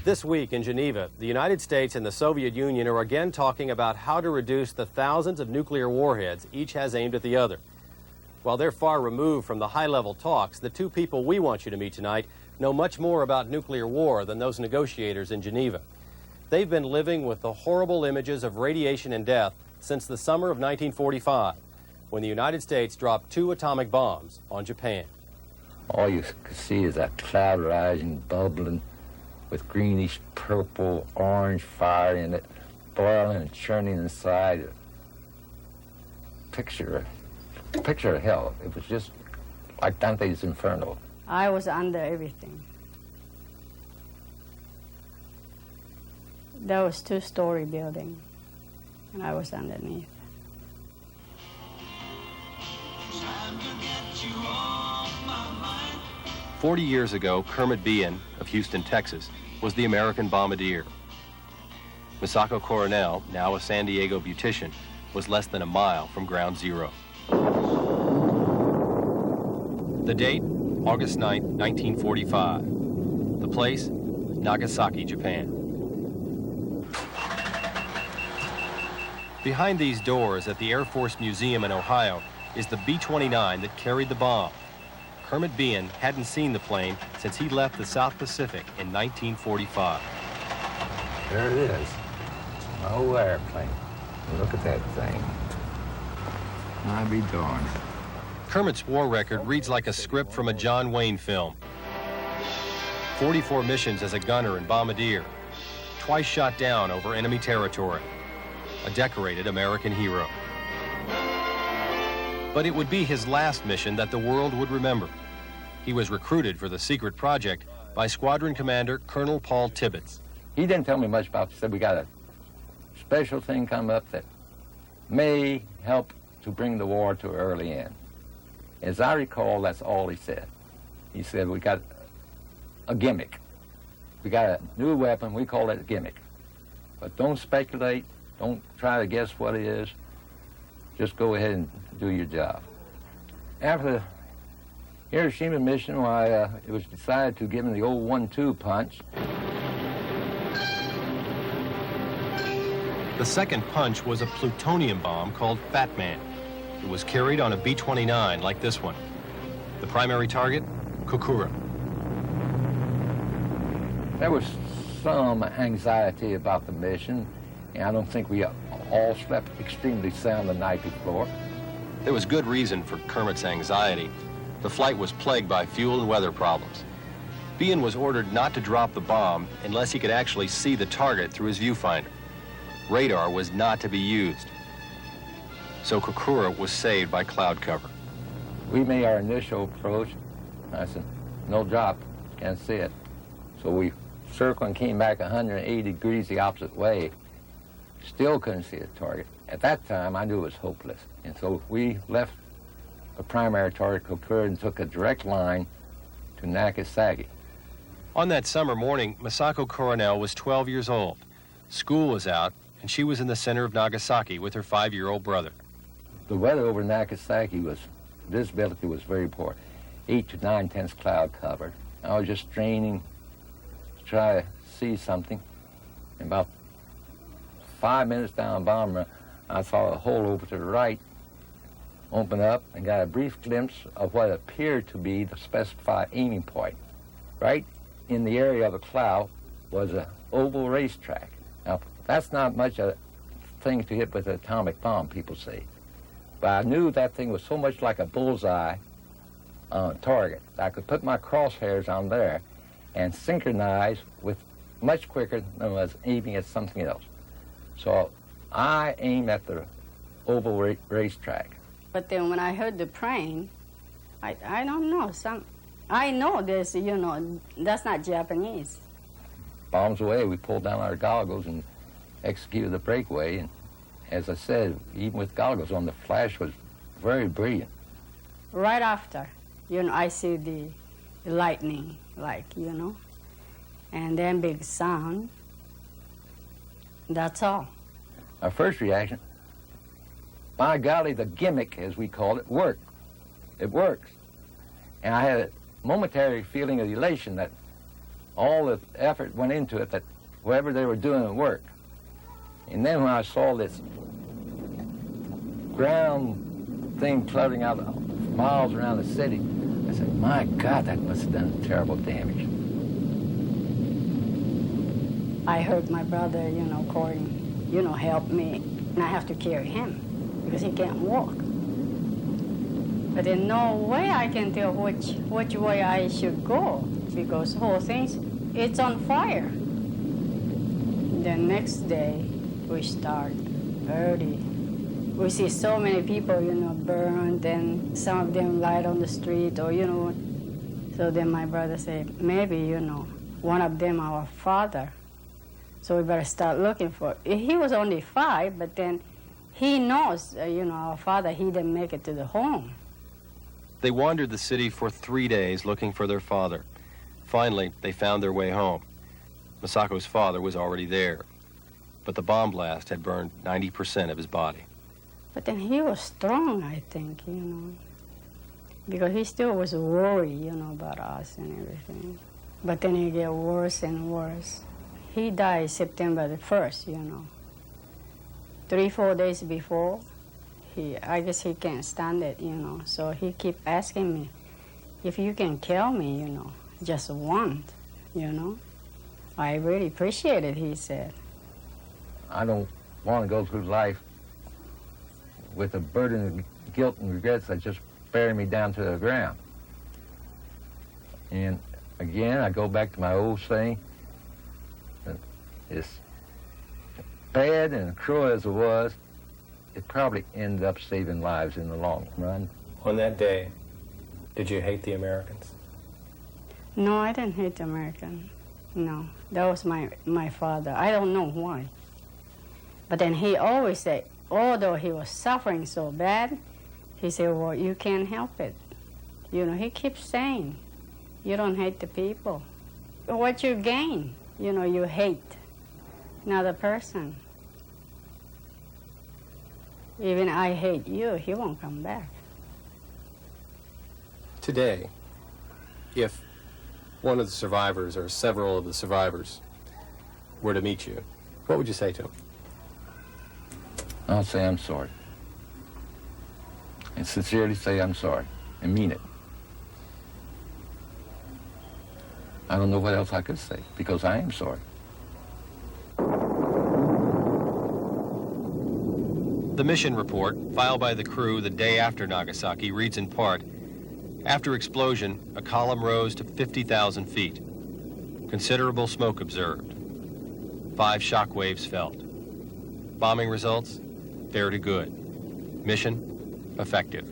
This week in Geneva, the United States and the Soviet Union are again talking about how to reduce the thousands of nuclear warheads each has aimed at the other. While they're far removed from the high-level talks, the two people we want you to meet tonight know much more about nuclear war than those negotiators in Geneva. They've been living with the horrible images of radiation and death since the summer of 1945, when the United States dropped 2 atomic bombs on Japan. All you could see is that cloud rising, bubbling, with greenish, purple, orange fire in it, boiling and churning inside. Picture of hell. It was just like Dante's Inferno. I was under everything. That was 2-story building, and I was underneath. 40 years ago, Kermit Behan of Houston, Texas, was the American bombardier. Misako Coronel, now a San Diego beautician, was less than a mile from ground zero. The date, August 9, 1945. The place, Nagasaki, Japan. Behind these doors at the Air Force Museum in Ohio is the B-29 that carried the bomb. Kermit Behan hadn't seen the plane since he left the South Pacific in 1945. There it is, my old airplane. Look at that thing. I'd be darned. Kermit's war record reads like a script from a John Wayne film. 44 missions as a gunner and bombardier, twice shot down over enemy territory, a decorated American hero. But it would be his last mission that the world would remember. He was recruited for the secret project by Squadron Commander Colonel Paul Tibbets. He didn't tell me much about it. He said we got a special thing come up that may help to bring the war to an early end. As I recall, that's all he said. He said, we got a gimmick. We got a new weapon, we call it a gimmick. But don't speculate, don't try to guess what it is. Just go ahead and do your job. After the Hiroshima mission, why, it was decided to give him the old 1-2 punch. The second punch was a plutonium bomb called Batman. It was carried on a B-29 like this one. The primary target, Kokura. There was some anxiety about the mission, and I don't think we all slept extremely sound the night before. There was good reason for Kermit's anxiety. The flight was plagued by fuel and weather problems. Behan was ordered not to drop the bomb unless he could actually see the target through his viewfinder. Radar was not to be used. So Kokura was saved by cloud cover. We made our initial approach. I said, no drop, can't see it. So we circled and came back 180 degrees the opposite way. Still couldn't see the target. At that time, I knew it was hopeless. And so we left the primary target, Kokura, and took a direct line to Nagasaki. On that summer morning, Misako Coronel was 12 years old. School was out, and she was in the center of Nagasaki with her 5-year-old brother. The weather over Nagasaki visibility was very poor. 8 to 9/10 cloud cover. I was just straining to try to see something. And about 5 minutes down bomber, I saw a hole over to the right open up and got a brief glimpse of what appeared to be the specified aiming point. Right in the area of the cloud was an oval racetrack. Now, that's not much a thing to hit with an atomic bomb, people say. But I knew that thing was so much like a bullseye on a target. I could put my crosshairs on there and synchronize with much quicker than I was aiming at something else. So I aimed at the oval racetrack. But then when I heard the plane, I don't know, I know this, that's not Japanese. Bombs away, we pulled down our goggles and executed the breakaway. And as I said, even with goggles on, the flash was very brilliant. Right after, I see the lightning, and then big sound. That's all. Our first reaction, by golly, the gimmick, as we call it, worked. It works. And I had a momentary feeling of elation that all the effort went into it, that whatever they were doing would work. And then when I saw this ground thing floating out miles around the city, I said, my God, that must have done terrible damage. I heard my brother, calling, help me, and I have to carry him because he can't walk. But in no way I can tell which way I should go because the whole thing, it's on fire. The next day, we start early. We see so many people, burned, and some of them lied on the street, or, So then my brother said, maybe, one of them our father. So we better start looking for it. He was only 5, but then he knows, our father, he didn't make it to the home. They wandered the city for 3 days looking for their father. Finally, they found their way home. Masako's father was already there, but the bomb blast had burned 90% of his body. But then he was strong, I think, because he still was worried, about us and everything. But then it got worse and worse. He died September the 1st, 3-4 days before. I guess he can't stand it, so he keep asking me, if you can kill me, just one, I really appreciate it, he said. I don't want to go through life with a burden of guilt and regrets that just bury me down to the ground. And again, I go back to my old saying, that as bad and cruel as it was, it probably ended up saving lives in the long run. On that day, did you hate the Americans? No, I didn't hate the American. No, that was my father. I don't know why. But then he always said, although he was suffering so bad, he said, well, you can't help it. He keeps saying, you don't hate the people. What you gain, you hate another person. Even I hate you, he won't come back. Today, if one of the survivors or several of the survivors were to meet you, what would you say to them? I'll say I'm sorry. And sincerely say I'm sorry, and mean it. I don't know what else I could say, because I am sorry. The mission report, filed by the crew the day after Nagasaki, reads in part, after explosion, a column rose to 50,000 feet. Considerable smoke observed. 5 shock waves felt. Bombing results, fair to good. Mission, effective.